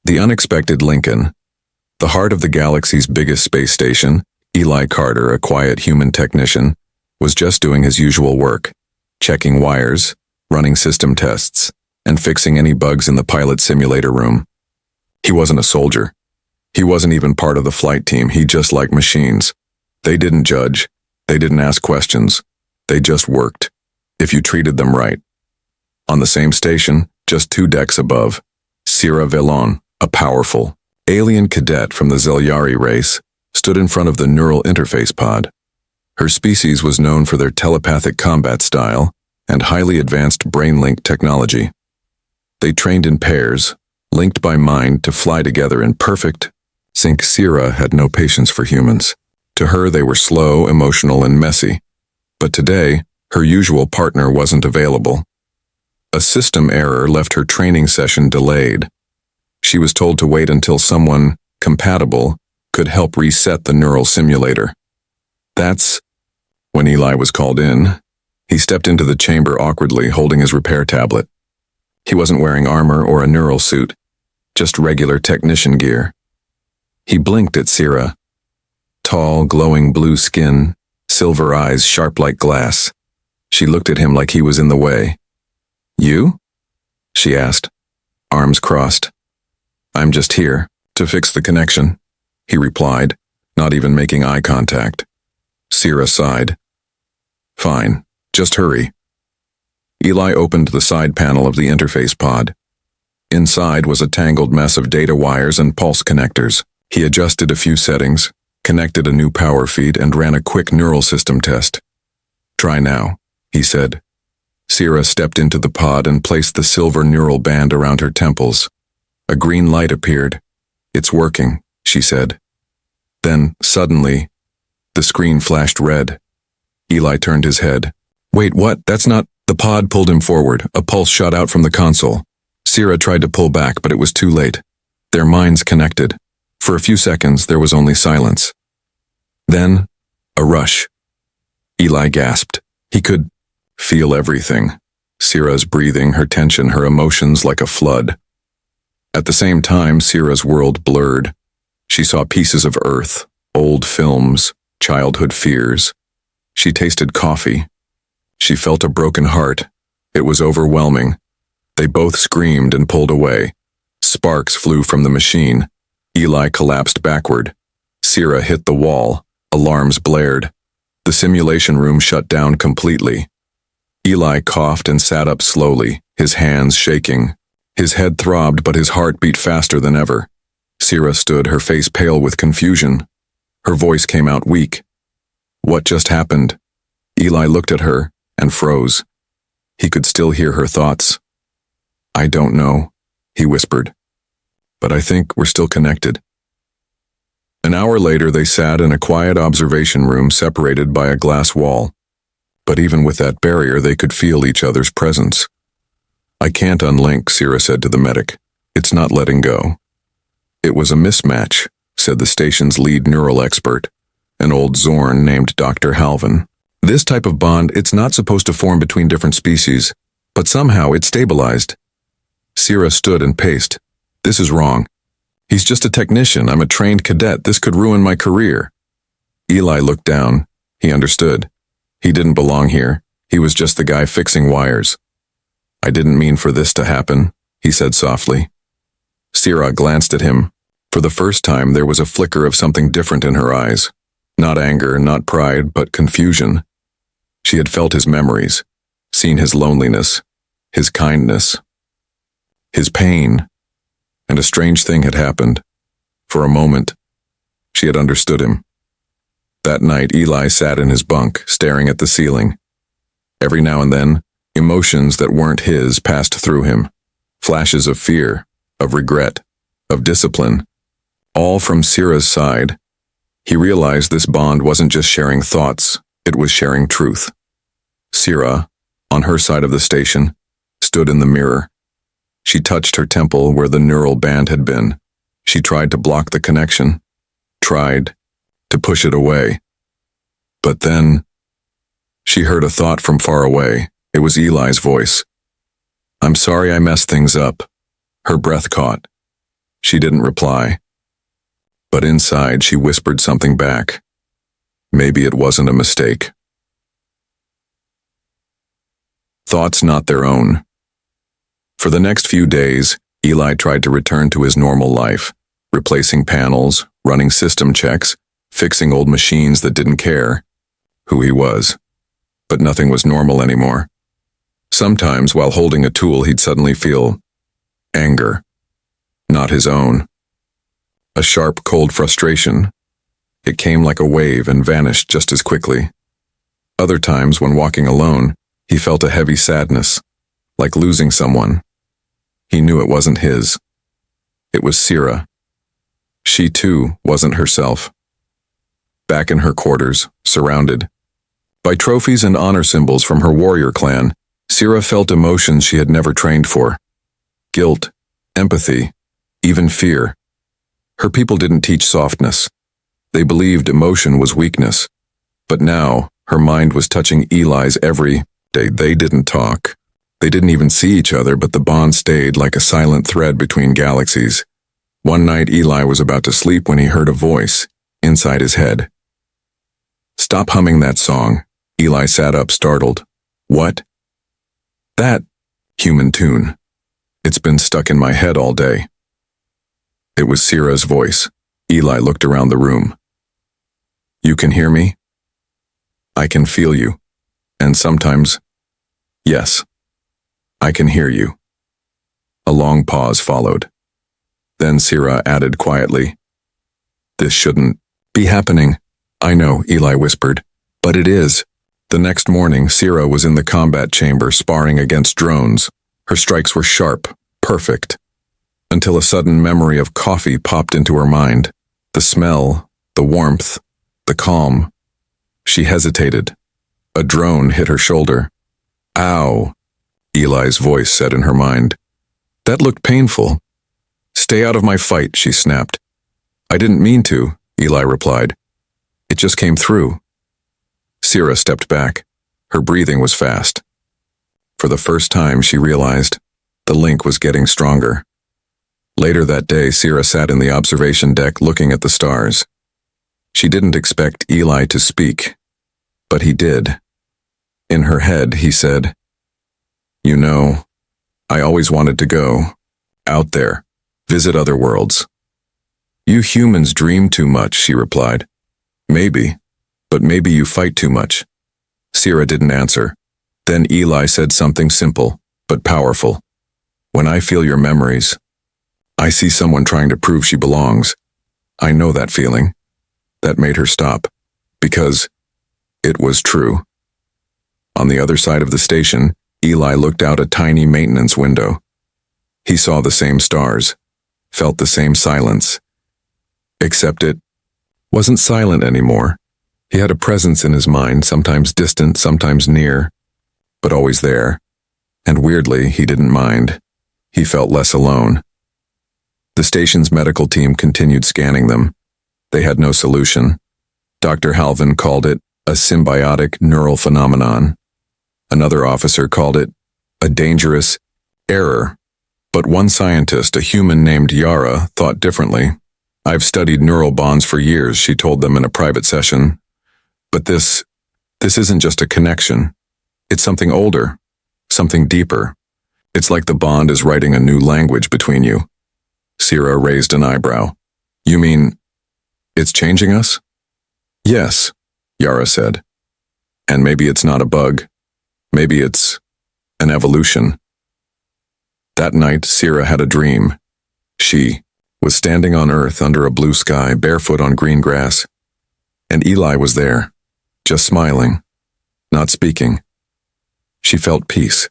The unexpected Lincoln. The heart of the galaxy's biggest space station, Eli Carter, a quiet human technician, was just doing his usual work, checking wires, running system tests, and fixing any bugs in the pilot simulator room. He wasn't a soldier. He wasn't even part of the flight team. He just liked machines. They didn't judge. They didn't ask questions. They just worked, if you treated them right. On the same station, just 2 decks above, Sierra Velon, a powerful, alien cadet from the Zelyari race, stood in front of the neural interface pod. Her species was known for their telepathic combat style and highly advanced brain link technology. They trained in pairs, linked by mind to fly together in perfect sync. Sierra had no patience for humans. To her, they were slow, emotional, and messy. But today, her usual partner wasn't available. A system error left her training session delayed. She was told to wait until someone compatible could help reset the neural simulator. That's when Eli was called in. He stepped into the chamber awkwardly, holding his repair tablet. He wasn't wearing armor or a neural suit, just regular technician gear. He blinked at Sierra. Tall, glowing blue skin, silver eyes sharp like glass. She looked at him like he was in the way. "You?" she asked, arms crossed. "I'm just here to fix the connection," he replied, not even making eye contact. Sierra sighed. "Fine, just hurry." Eli opened the side panel of the interface pod. Inside was a tangled mess of data wires and pulse connectors. He adjusted a few settings, connected a new power feed, and ran a quick neural system test. "Try now," he said. Sierra stepped into the pod and placed the silver neural band around her temples. A green light appeared. "It's working," she said. Then, suddenly, the screen flashed red. Eli turned his head. "Wait, what? That's not—" The pod pulled him forward. A pulse shot out from the console. Sierra tried to pull back, but it was too late. Their minds connected. For a few seconds, there was only silence. Then, a rush. Eli gasped. He could feel everything. Sierra's breathing, her tension, her emotions like a flood. At the same time, Sierra's world blurred. She saw pieces of Earth, old films, childhood fears. She tasted coffee. She felt a broken heart. It was overwhelming. They both screamed and pulled away. Sparks flew from the machine. Eli collapsed backward. Sierra hit the wall. Alarms blared. The simulation room shut down completely. Eli coughed and sat up slowly, his hands shaking. His head throbbed, but his heart beat faster than ever. Sierra stood, her face pale with confusion. Her voice came out weak. "What just happened?" Eli looked at her and froze. He could still hear her thoughts. "I don't know," he whispered. "But I think we're still connected." An hour later, they sat in a quiet observation room separated by a glass wall. But even with that barrier, they could feel each other's presence. "I can't unlink," Sierra said to the medic. "It's not letting go." "It was a mismatch," said the station's lead neural expert, an old Zorn named Dr. Halvin. "This type of bond, it's not supposed to form between different species, but somehow it stabilized." Sierra stood and paced. "This is wrong. He's just a technician. I'm a trained cadet. This could ruin my career." Eli looked down. He understood. He didn't belong here. He was just the guy fixing wires. "I didn't mean for this to happen," he said softly. Sierra glanced at him. For the first time, there was a flicker of something different in her eyes. Not anger, not pride, but confusion. She had felt his memories, seen his loneliness, his kindness, his pain, and a strange thing had happened. For a moment, she had understood him. That night, Eli sat in his bunk, staring at the ceiling. Every now and then, emotions that weren't his passed through him. Flashes of fear, of regret, of discipline, all from Sierra's side. He realized this bond wasn't just sharing thoughts, it was sharing truth. Sierra, on her side of the station, stood in the mirror. She touched her temple where the neural band had been. She tried to block the connection, tried to push it away. But then, she heard a thought from far away. It was Eli's voice. "I'm sorry I messed things up." Her breath caught. She didn't reply. But inside, she whispered something back. Maybe it wasn't a mistake. Thoughts not their own. For the next few days, Eli tried to return to his normal life, replacing panels, running system checks, fixing old machines that didn't care who he was. But nothing was normal anymore. Sometimes, while holding a tool, he'd suddenly feel anger. Not his own. A sharp, cold frustration. It came like a wave and vanished just as quickly. Other times, when walking alone, he felt a heavy sadness, like losing someone. He knew it wasn't his. It was Sira. She, too, wasn't herself. Back in her quarters, surrounded by trophies and honor symbols from her warrior clan, Sira felt emotions she had never trained for. Guilt, empathy, even fear. Her people didn't teach softness. They believed emotion was weakness. But now, her mind was touching Eli's every day. They didn't talk. They didn't even see each other, but the bond stayed like a silent thread between galaxies. One night, Eli was about to sleep when he heard a voice inside his head. "Stop humming that song." Eli sat up, startled. "What?" "That human tune. It's been stuck in my head all day." It was Sira's voice. Eli looked around the room. "You can hear me? I can feel you. And sometimes, yes, I can hear you." A long pause followed. Then Sira added quietly, "This shouldn't be happening." "I know," Eli whispered, "but it is." The next morning, Sira was in the combat chamber sparring against drones. Her strikes were sharp, perfect, until a sudden memory of coffee popped into her mind. The smell, the warmth, the calm. She hesitated. A drone hit her shoulder. "Ow," Eli's voice said in her mind. "That looked painful." "Stay out of my fight," she snapped. "I didn't mean to," Eli replied. "It just came through." Sira stepped back. Her breathing was fast. For the first time, she realized the link was getting stronger. Later that day, Sira sat in the observation deck looking at the stars. She didn't expect Eli to speak, but he did. In her head, he said, "You know, I always wanted to go out there, visit other worlds." "You humans dream too much," she replied. "Maybe, but maybe you fight too much." Sira didn't answer. Then Eli said something simple, but powerful. "When I feel your memories, I see someone trying to prove she belongs. I know that feeling." That made her stop, because it was true. On the other side of the station, Eli looked out a tiny maintenance window. He saw the same stars, felt the same silence. Except it wasn't silent anymore. He had a presence in his mind, sometimes distant, sometimes near, but always there. And weirdly, he didn't mind. He felt less alone. The station's medical team continued scanning them. They had no solution. Dr. Halvin called it a symbiotic neural phenomenon. Another officer called it a dangerous error. But one scientist, a human named Yara, thought differently. "I've studied neural bonds for years," she told them in a private session. "But this isn't just a connection. It's something older, something deeper. It's like the bond is writing a new language between you." Sira raised an eyebrow. "You mean it's changing us?" "Yes," Yara said. "And maybe it's not a bug. Maybe it's an evolution." That night, Sira had a dream. She was standing on Earth under a blue sky, barefoot on green grass. And Eli was there, just smiling, not speaking. She felt peace.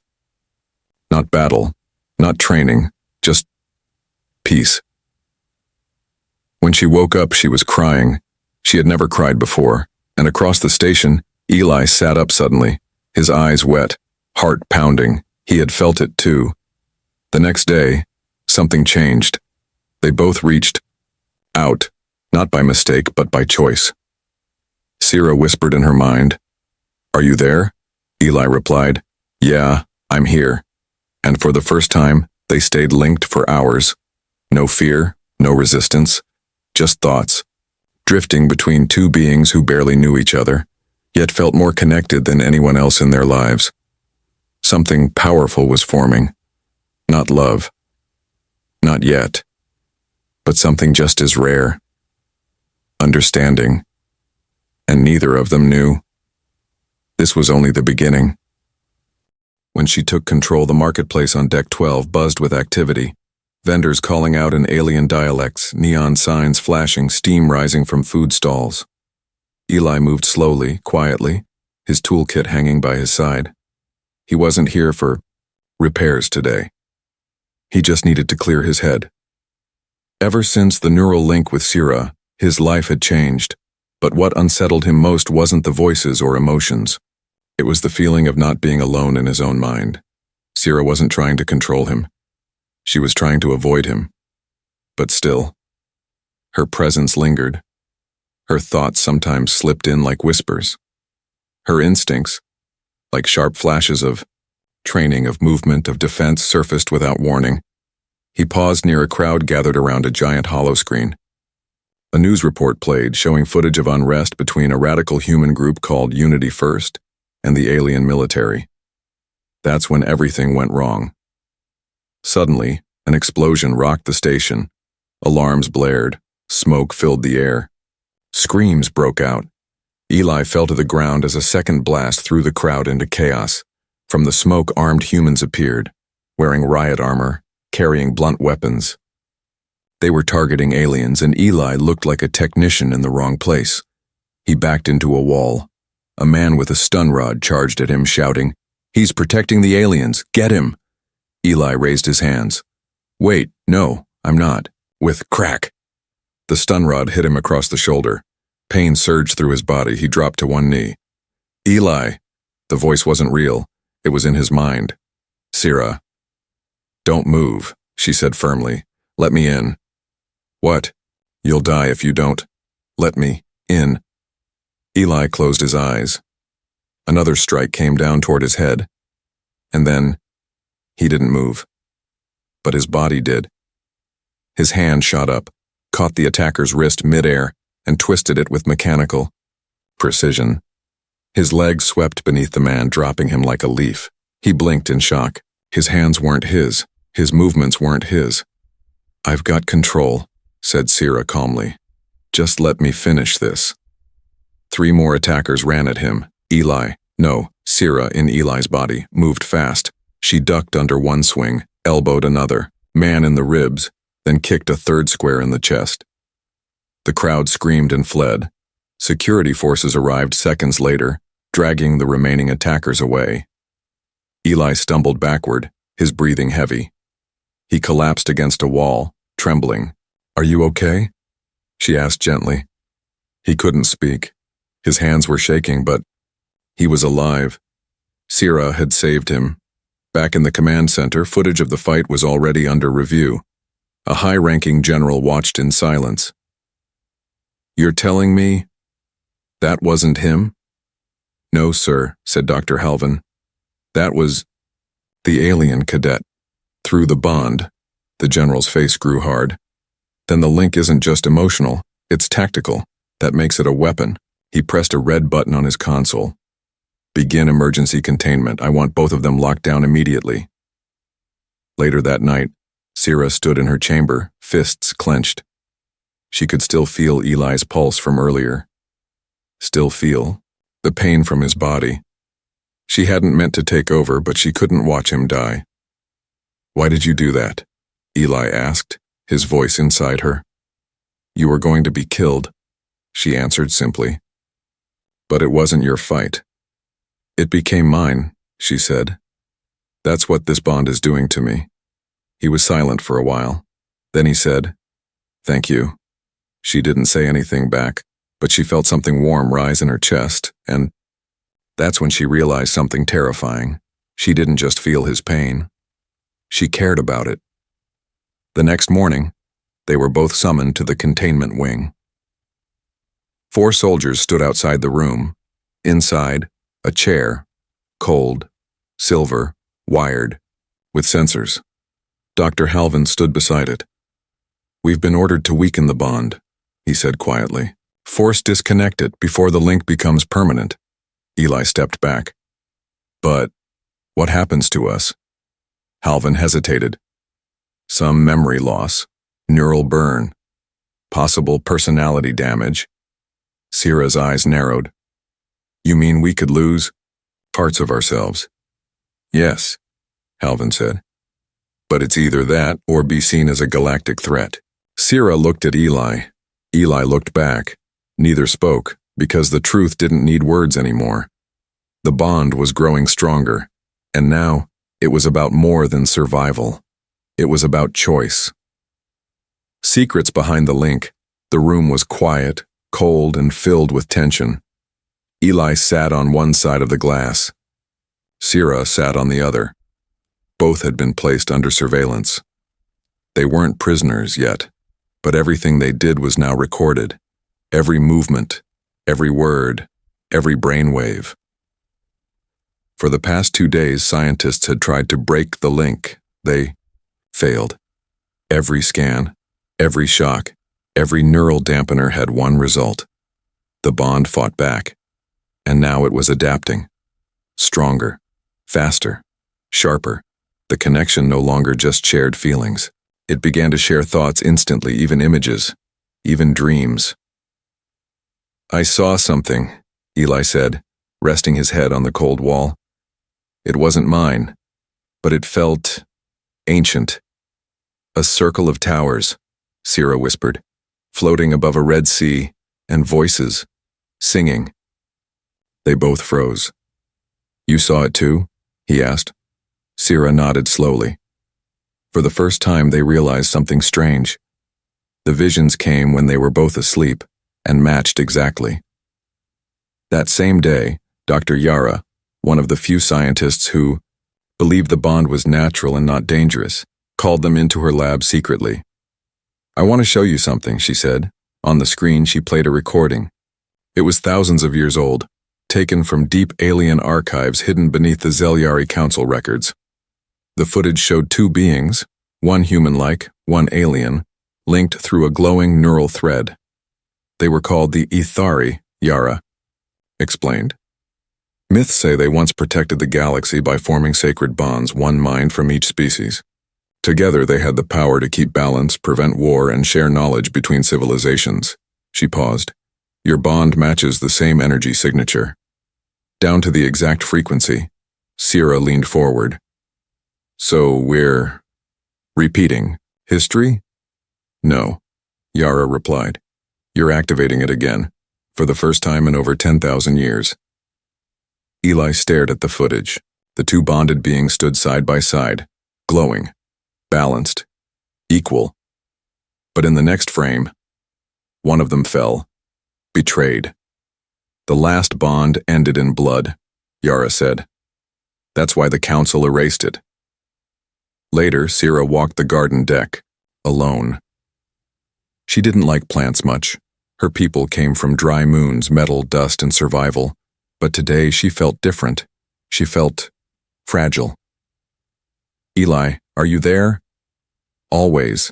Not battle, not training, just peace. When she woke up, she was crying. She had never cried before, and across the station, Eli sat up suddenly, his eyes wet, heart pounding. He had felt it too. The next day, something changed. They both reached out, not by mistake, but by choice. Sira whispered in her mind, "Are you there?" Eli replied, "Yeah, I'm here." And for the first time, they stayed linked for hours. No fear, No resistance, just thoughts, drifting between two beings who barely knew each other, yet felt more connected than anyone else in their lives. Something powerful was forming. Not love. Not yet. But something just as rare. Understanding. And neither of them knew. This was only the beginning. When she took control, the marketplace on Deck 12 buzzed with activity. Vendors calling out in alien dialects, neon signs flashing, steam rising from food stalls. Eli moved slowly, quietly, his toolkit hanging by his side. He wasn't here for repairs today. He just needed to clear his head. Ever since the neural link with Sira, his life had changed, but what unsettled him most wasn't the voices or emotions. It was the feeling of not being alone in his own mind. Sira wasn't trying to control him. She was trying to avoid him. But still, her presence lingered. Her thoughts sometimes slipped in like whispers. Her instincts, like sharp flashes of training, of movement, of defense, surfaced without warning. He paused near a crowd gathered around a giant holoscreen. A news report played showing footage of unrest between a radical human group called Unity First and the alien military. That's when everything went wrong. Suddenly, an explosion rocked the station. Alarms blared. Smoke filled the air. Screams broke out. Eli fell to the ground as a second blast threw the crowd into chaos. From the smoke, armed humans appeared, wearing riot armor, carrying blunt weapons. They were targeting aliens, and Eli looked like a technician in the wrong place. He backed into a wall. A man with a stun rod charged at him, shouting, "He's protecting the aliens! Get him!" Eli raised his hands. "Wait, no, I'm not." With crack. The stun rod hit him across the shoulder. Pain surged through his body. He dropped to one knee. "Eli!" The voice wasn't real. It was in his mind. "Sira." "Don't move," she said firmly. "Let me in." "What?" "You'll die if you don't." "Let me in." Eli closed his eyes. Another strike came down toward his head. And then, he didn't move. But his body did. His hand shot up, caught the attacker's wrist midair, and twisted it with mechanical precision. His legs swept beneath the man, dropping him like a leaf. He blinked in shock. His hands weren't his. His movements weren't his. "I've got control," said Sira calmly. "Just let me finish this." 3 more attackers ran at him. Sira in Eli's body, moved fast. She ducked under one swing, elbowed another, man in the ribs, then kicked a third square in the chest. The crowd screamed and fled. Security forces arrived seconds later, dragging the remaining attackers away. Eli stumbled backward, his breathing heavy. He collapsed against a wall, trembling. "Are you okay?" she asked gently. He couldn't speak. His hands were shaking, but he was alive. Sira had saved him. Back in the command center, footage of the fight was already under review. A high-ranking general watched in silence. "You're telling me that wasn't him?" "No, sir," said Dr. Halvin. "That was the alien cadet." Through the bond, the general's face grew hard. "Then the link isn't just emotional, it's tactical. That makes it a weapon." He pressed a red button on his console. "Begin emergency containment. I want both of them locked down immediately." Later that night, Sira stood in her chamber, fists clenched. She could still feel Eli's pulse from earlier. Still feel the pain from his body. She hadn't meant to take over, but she couldn't watch him die. "Why did you do that?" Eli asked, his voice inside her. "You were going to be killed," she answered simply. "But it wasn't your fight." "It became mine," she said. "That's what this bond is doing to me." He was silent for a while. Then he said, "Thank you." She didn't say anything back, but she felt something warm rise in her chest, and that's when she realized something terrifying. She didn't just feel his pain. She cared about it. The next morning, they were both summoned to the containment wing. 4 soldiers stood outside the room. Inside, a chair, cold, silver, wired, with sensors. Dr. Halvin stood beside it. "We've been ordered to weaken the bond," he said quietly. "Force disconnect it before the link becomes permanent." Eli stepped back. "But what happens to us?" Halvin hesitated. "Some memory loss, neural burn, possible personality damage." Sierra's eyes narrowed. "You mean we could lose parts of ourselves?" "Yes," Halvin said. "But it's either that or be seen as a galactic threat." Sierra looked at Eli. Eli looked back. Neither spoke, because the truth didn't need words anymore. The bond was growing stronger, and now it was about more than survival. It was about choice. Secrets behind the link. The room was quiet, cold, and filled with tension. Eli sat on one side of the glass. Sierra sat on the other. Both had been placed under surveillance. They weren't prisoners yet, but everything they did was now recorded. Every movement, every word, every brainwave. For the past 2 days, scientists had tried to break the link. They failed. Every scan, every shock, every neural dampener had one result. The bond fought back, and now it was adapting. Stronger, faster, sharper. The connection no longer just shared feelings. It began to share thoughts instantly, even images, even dreams. "I saw something," Eli said, resting his head on the cold wall. "It wasn't mine, but it felt ancient." "A circle of towers," Sierra whispered, "floating above a red sea, and voices, singing." They both froze. "You saw it too?" he asked. Sierra nodded slowly. For the first time, they realized something strange. The visions came when they were both asleep, and matched exactly. That same day, Dr. Yara, one of the few scientists who believed the bond was natural and not dangerous, called them into her lab secretly. "I want to show you something," she said. On the screen, she played a recording. It was thousands of years old, taken from deep alien archives hidden beneath the Zelyari Council records. The footage showed 2 beings, one human-like, one alien, linked through a glowing neural thread. They were called the Ithari, Yara explained. Myths say they once protected the galaxy by forming sacred bonds, one mind from each species. Together they had the power to keep balance, prevent war, and share knowledge between civilizations. She paused. "Your bond matches the same energy signature. Down to the exact frequency." Sierra leaned forward. "So we're repeating history?" "No," Yara replied. "You're activating it again, for the first time in over 10,000 years. Eli stared at the footage. The 2 bonded beings stood side by side, glowing, balanced, equal. But in the next frame, one of them fell, betrayed. "The last bond ended in blood," Yara said. "That's why the council erased it." Later, Sierra walked the garden deck, alone. She didn't like plants much. Her people came from dry moons, metal, dust, and survival. But today she felt different. She felt fragile. "Eli, are you there?" "Always."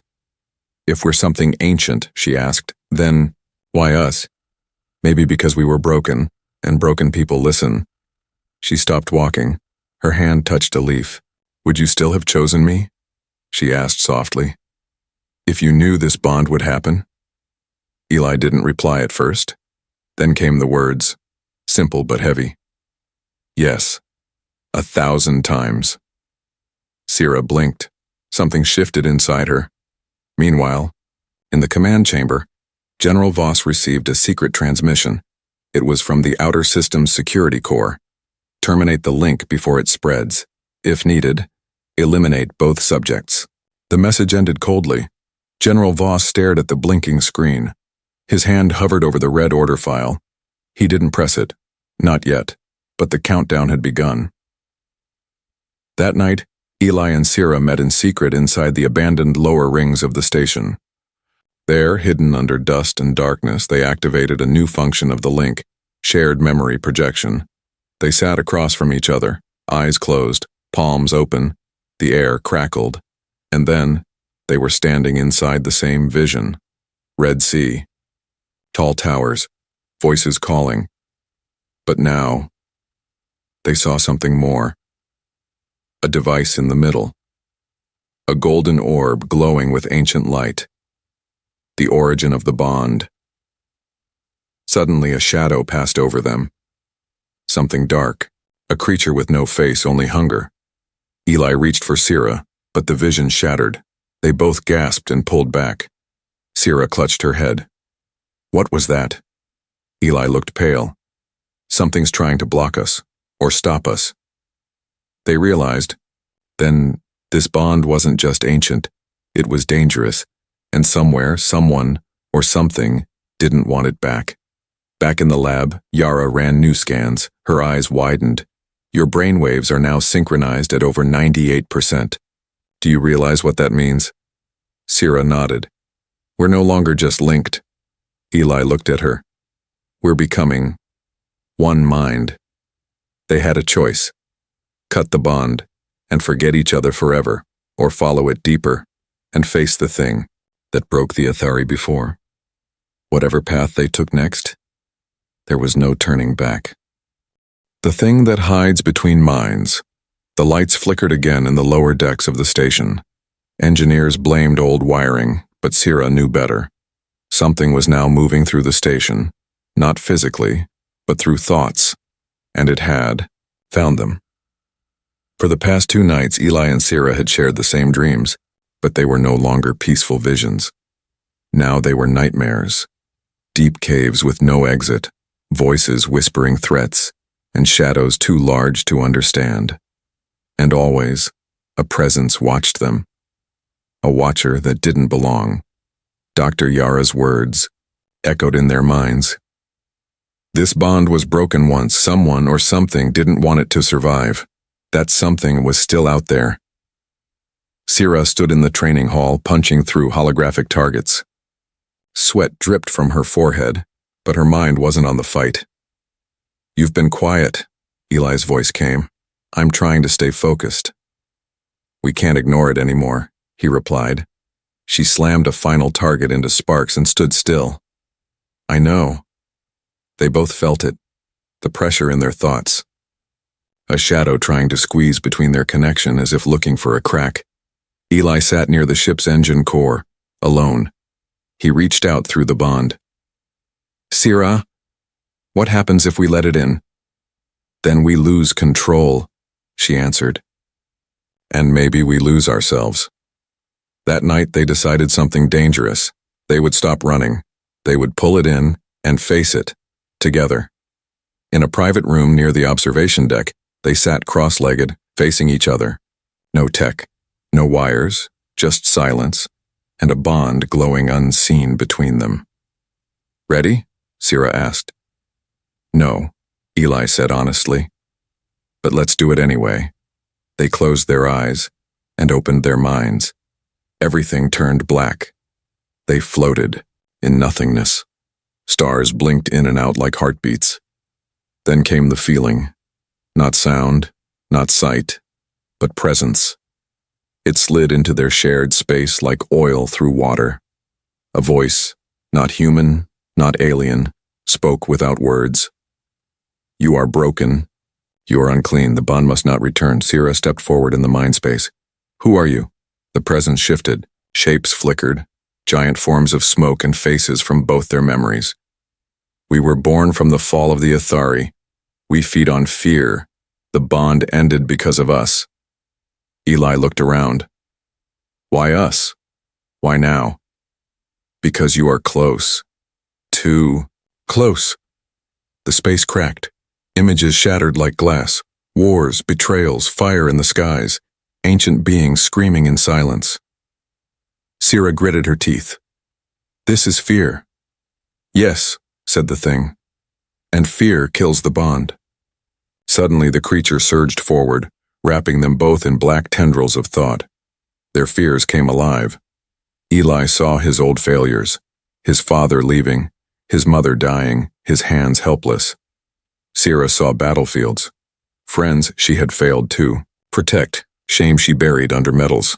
"If we're something ancient," she asked, "then why us?" "Maybe because we were broken, and broken people listen." She stopped walking. Her hand touched a leaf. "Would you still have chosen me?" she asked softly. "If you knew this bond would happen?" Eli didn't reply at first. Then came the words, simple but heavy. "Yes, 1,000 times." Sierra blinked. Something shifted inside her. Meanwhile, in the command chamber, General Voss received a secret transmission. It was from the Outer Systems Security Corps. Terminate the link before it spreads. If needed, eliminate both subjects. The message ended coldly. General Voss stared at the blinking screen. His hand hovered over the red order file. He didn't press it. Not yet. But the countdown had begun. That night, Eli and Sierra met in secret inside the abandoned lower rings of the station. There, hidden under dust and darkness, they activated a new function of the link, shared memory projection. They sat across from each other, eyes closed, palms open. The air crackled. And then, They were standing inside the same vision. Red Sea. Tall towers. Voices calling. But now, they saw something more. A device in the middle. A golden orb glowing with ancient light. The origin of the bond. Suddenly a shadow passed over them. Something dark. A creature with no face, only hunger. Eli reached for Sira, but the vision shattered. They both gasped and pulled back. Sira clutched her head. What was that? Eli looked pale. Something's trying to block us, or stop us. They realized, then, this bond wasn't just ancient, it was dangerous, and somewhere, someone, or something, didn't want it back. Back in the lab, Yara ran new scans, her eyes widened. Your brainwaves are now synchronized at over 98%. Do you realize what that means? Sira nodded. We're no longer just linked. Eli looked at her. We're becoming one mind. They had a choice. Cut the bond, and forget each other forever, or follow it deeper, and face the thing that broke the Athari before. Whatever path they took next, there was no turning back. The thing that hides between minds. The lights flickered again in the lower decks of the station. Engineers blamed old wiring, but Sira knew better. Something was now moving through the station, not physically, but through thoughts, and it had found them. For the past 2 nights, Eli and Sira had shared the same dreams, but they were no longer peaceful visions. Now they were nightmares. Deep caves with no exit, voices whispering threats, and shadows too large to understand. And always, a presence watched them. A watcher that didn't belong. Dr. Yara's words echoed in their minds. This bond was broken once. Someone or something didn't want it to survive. That something was still out there. Sira stood in the training hall, punching through holographic targets. Sweat dripped from her forehead, but her mind wasn't on the fight. You've been quiet, Eli's voice came. I'm trying to stay focused. We can't ignore it anymore, he replied. She slammed a final target into sparks and stood still. I know. They both felt it, the pressure in their thoughts. A shadow trying to squeeze between their connection as if looking for a crack. Eli sat near the ship's engine core, alone. He reached out through the bond. Sira, what happens if we let it in? Then we lose control, she answered. And maybe we lose ourselves. That night they decided something dangerous. They would stop running. They would pull it in and face it, together. In a private room near the observation deck, they sat cross-legged, facing each other. No tech, no wires, just silence, and a bond glowing unseen between them. Ready? Sira asked. No, Eli said honestly. But let's do it anyway. They closed their eyes and opened their minds. Everything turned black. They floated in nothingness. Stars blinked in and out like heartbeats. Then came the feeling. Not sound, not sight, but presence. It slid into their shared space like oil through water. A voice, not human, not alien, spoke without words. You are broken. You are unclean. The bond must not return. Sira stepped forward in the mind space. Who are you? The presence shifted. Shapes flickered. Giant forms of smoke and faces from both their memories. We were born from the fall of the Athari. We feed on fear. The bond ended because of us. Eli looked around. Why us? Why now? Because you are close. Too close. The space cracked. Images shattered like glass. Wars, betrayals, fire in the skies. Ancient beings screaming in silence. Sira gritted her teeth. This is fear. Yes, said the thing. And fear kills the bond. Suddenly the creature surged forward, wrapping them both in black tendrils of thought. Their fears came alive. Eli saw his old failures. His father leaving, his mother dying, his hands helpless. Sira saw battlefields. Friends she had failed to protect, shame she buried under medals.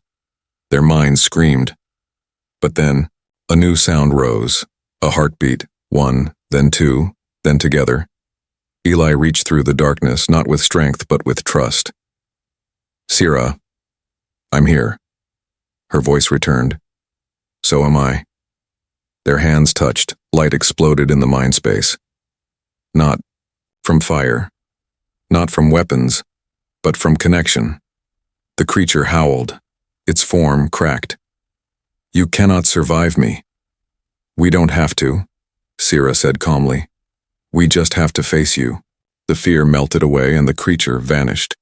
Their minds screamed, But then, a new sound rose, a heartbeat, one, then two, then together. Eli reached through the darkness, not with strength, but with trust. "Sira, I'm here." Her voice returned. "So am I." Their hands touched, light exploded in the mind space. Not from fire, not from weapons, but from connection. The creature howled, its form cracked. "You cannot survive me." "We don't have to," Sira said calmly. "We just have to face you." The fear melted away and the creature vanished.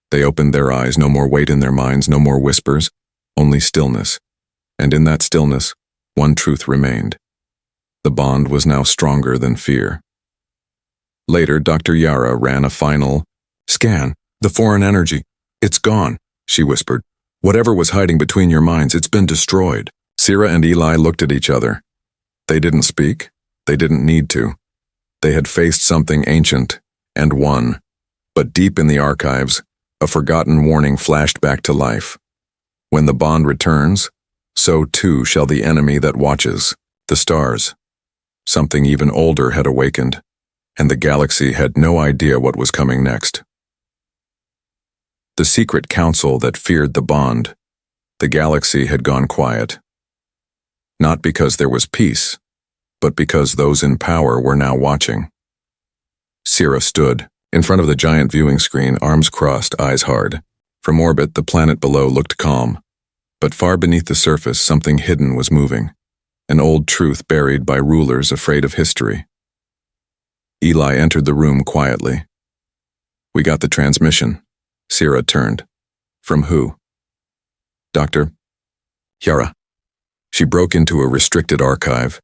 They opened their eyes, no more weight in their minds, no more whispers, only stillness. And in that stillness, one truth remained. The bond was now stronger than fear. Later, Dr. Yara ran a final scan. "The foreign energy. It's gone," she whispered. "Whatever was hiding between your minds, it's been destroyed." Sira and Eli looked at each other. They didn't speak. They didn't need to. They had faced something ancient and won. But deep in the archives, a forgotten warning flashed back to life. When the bond returns, so too shall the enemy that watches, the stars. Something even older had awakened, and the galaxy had no idea what was coming next. The secret council that feared the bond. The galaxy had gone quiet. Not because there was peace, but because those in power were now watching. Sira stood, in front of the giant viewing screen, arms crossed, eyes hard. From orbit, the planet below looked calm. But far beneath the surface, something hidden was moving. An old truth buried by rulers afraid of history. Eli entered the room quietly. "We got the transmission." Sira turned. "From who?" "Dr. Yara." She broke into a restricted archive.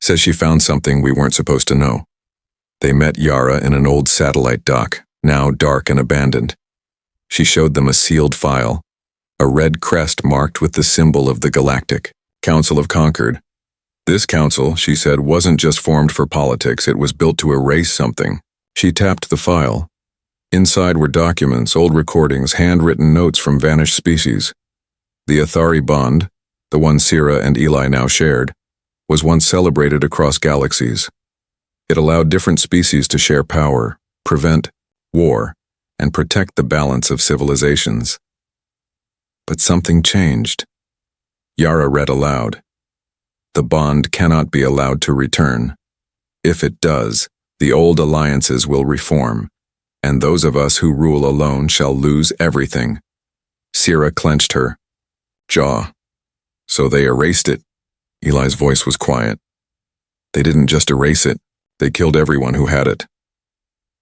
Says she found something we weren't supposed to know. They met Yara in an old satellite dock, now dark and abandoned. She showed them a sealed file, a red crest marked with the symbol of the Galactic Council of Concord. This council, she said, wasn't just formed for politics, it was built to erase something. She tapped the file. Inside were documents, old recordings, handwritten notes from vanished species. The Athari bond, the one Sira and Eli now shared, was once celebrated across galaxies. It allowed different species to share power, prevent war, and protect the balance of civilizations. But something changed. Yara read aloud. "The bond cannot be allowed to return. If it does, the old alliances will reform, and those of us who rule alone shall lose everything." Sira clenched her jaw. "So they erased it." Eli's voice was quiet. "They didn't just erase it, they killed everyone who had it."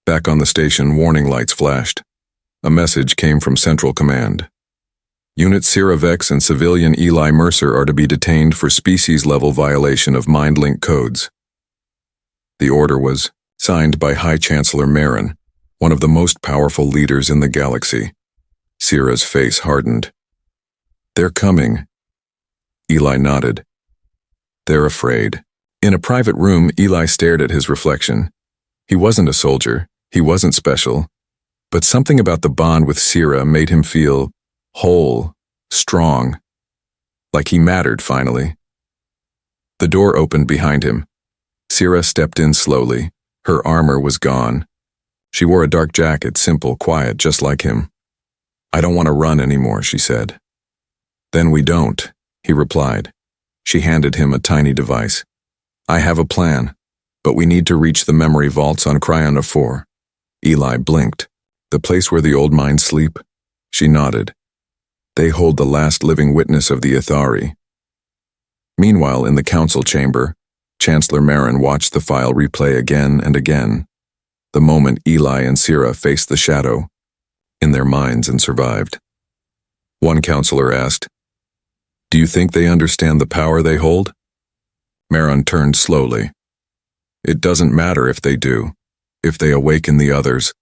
Back on the station, warning lights flashed. A message came from Central Command. "Unit Sira Vex and civilian Eli Mercer are to be detained for species-level violation of mind-link codes." The order was signed by High Chancellor Marin, one of the most powerful leaders in the galaxy. Sira's face hardened. "They're coming." Eli nodded. "They're afraid." In a private room, Eli stared at his reflection. He wasn't a soldier, he wasn't special, but something about the bond with Sira made him feel whole, strong, like he mattered finally. The door opened behind him. Sira stepped in slowly. Her armor was gone. She wore a dark jacket, simple, quiet, just like him. "I don't want to run anymore," she said. "Then we don't," he replied. She handed him a tiny device. "I have a plan, but we need to reach the memory vaults on Cryona 4. Eli blinked. "The place where the old minds sleep?" She nodded. "They hold the last living witness of the Athari." Meanwhile, in the council chamber, Chancellor Marin watched the file replay again and again. The moment Eli and Sira faced the shadow in their minds and survived. One counselor asked, "Do you think they understand the power they hold?" Marin turned slowly. "It doesn't matter if they do. If they awaken the others,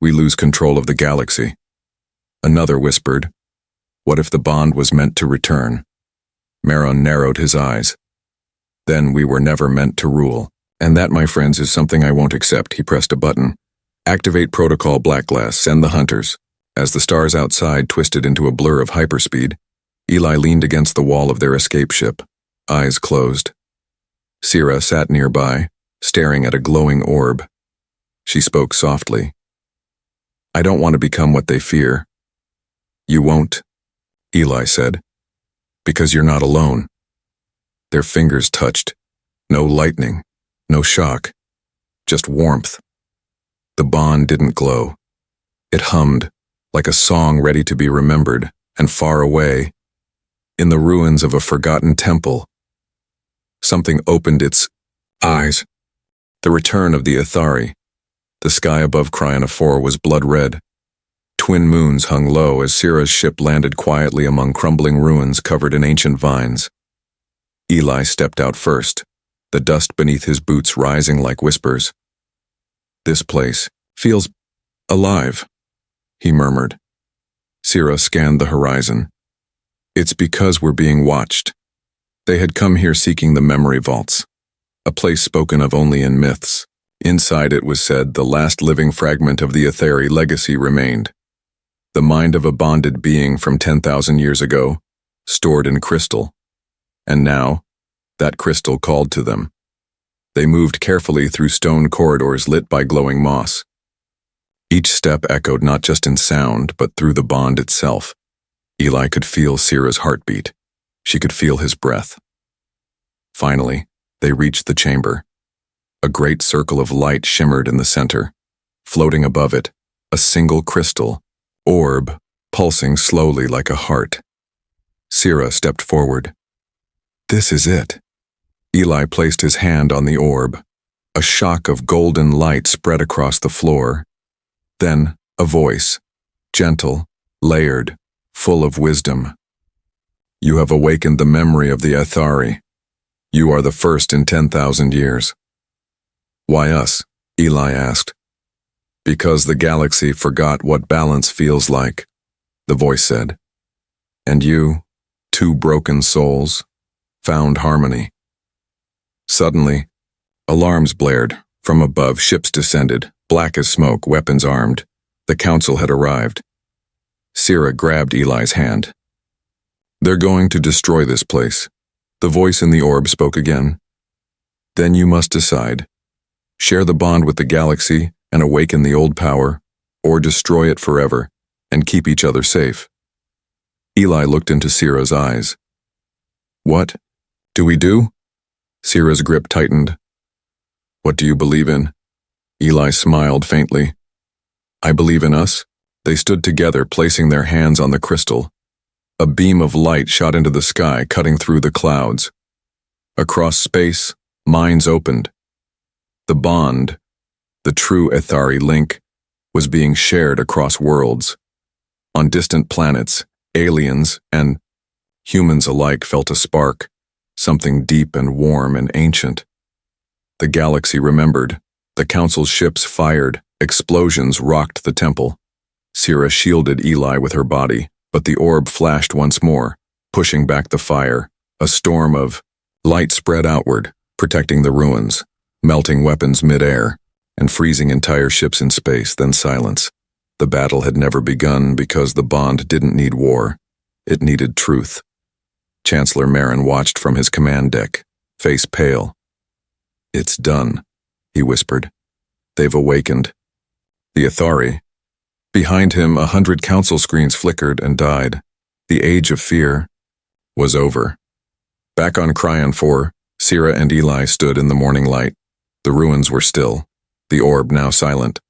we lose control of the galaxy." Another whispered, "What if the bond was meant to return?" Marin narrowed his eyes. "Then we were never meant to rule. And that, my friends, is something I won't accept." He pressed a button. "Activate Protocol Blackglass, send the hunters." As the stars outside twisted into a blur of hyperspeed, Eli leaned against the wall of their escape ship, eyes closed. Sira sat nearby, staring at a glowing orb. She spoke softly. "I don't want to become what they fear." "You won't," Eli said, "because you're not alone." Their fingers touched. No lightning, no shock, just warmth. The bond didn't glow. It hummed, like a song ready to be remembered, and far away, in the ruins of a forgotten temple, something opened its eyes. The return of the Athari. The sky above Cryonophore was blood red. Twin moons hung low as Sira's ship landed quietly among crumbling ruins covered in ancient vines. Eli stepped out first, the dust beneath his boots rising like whispers. "This place feels alive," he murmured. Sira scanned the horizon. "It's because we're being watched." They had come here seeking the memory vaults, a place spoken of only in myths. Inside, it was said, the last living fragment of the Athari legacy remained. The mind of a bonded being from 10,000 years ago, stored in crystal. And now, that crystal called to them. They moved carefully through stone corridors lit by glowing moss. Each step echoed not just in sound, but through the bond itself. Eli could feel Sira's heartbeat. She could feel his breath. Finally, they reached the chamber. A great circle of light shimmered in the center. Floating above it, a single crystal, orb, pulsing slowly like a heart. Sira stepped forward. "This is it." Eli placed his hand on the orb. A shock of golden light spread across the floor. Then, a voice, gentle, layered, full of wisdom. "You have awakened the memory of the Athari. You are the first in 10,000 years. "Why us?" Eli asked. "Because the galaxy forgot what balance feels like," the voice said. "And you, two broken souls, found harmony." Suddenly, alarms blared. From above, ships descended, black as smoke, weapons armed. The council had arrived. Sira grabbed Eli's hand. "They're going to destroy this place." The voice in the orb spoke again. "Then you must decide. Share the bond with the galaxy and awaken the old power, or destroy it forever and keep each other safe." Eli looked into Sira's eyes. "What do we do?" Sira's grip tightened. "What do you believe in?" Eli smiled faintly. "I believe in us." They stood together, placing their hands on the crystal. A beam of light shot into the sky, cutting through the clouds. Across space, minds opened. The bond, the true Athari link, was being shared across worlds. On distant planets, aliens and humans alike felt a spark, something deep and warm and ancient. The galaxy remembered. The council's ships fired. Explosions rocked the temple. Sira shielded Eli with her body, but the orb flashed once more, pushing back the fire. A storm of light spread outward, protecting the ruins, melting weapons mid-air, and freezing entire ships in space, then silence. The battle had never begun because the bond didn't need war. It needed truth. Chancellor Marin watched from his command deck, face pale. "It's done," he whispered. "They've awakened." The Athari. Behind him, 100 council screens flickered and died. The age of fear was over. Back on Cryonophore, Sira and Eli stood in the morning light. The ruins were still, the orb now silent.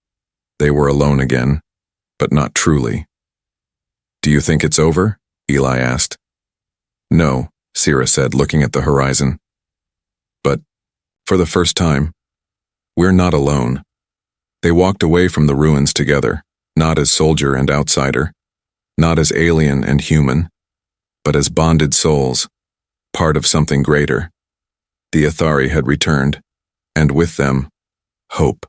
They were alone again, but not truly. "Do you think it's over?" Eli asked. "No," Sira said, looking at the horizon. "But, for the first time, we're not alone." They walked away from the ruins together, not as soldier and outsider, not as alien and human, but as bonded souls, part of something greater. The Athari had returned, and with them, hope.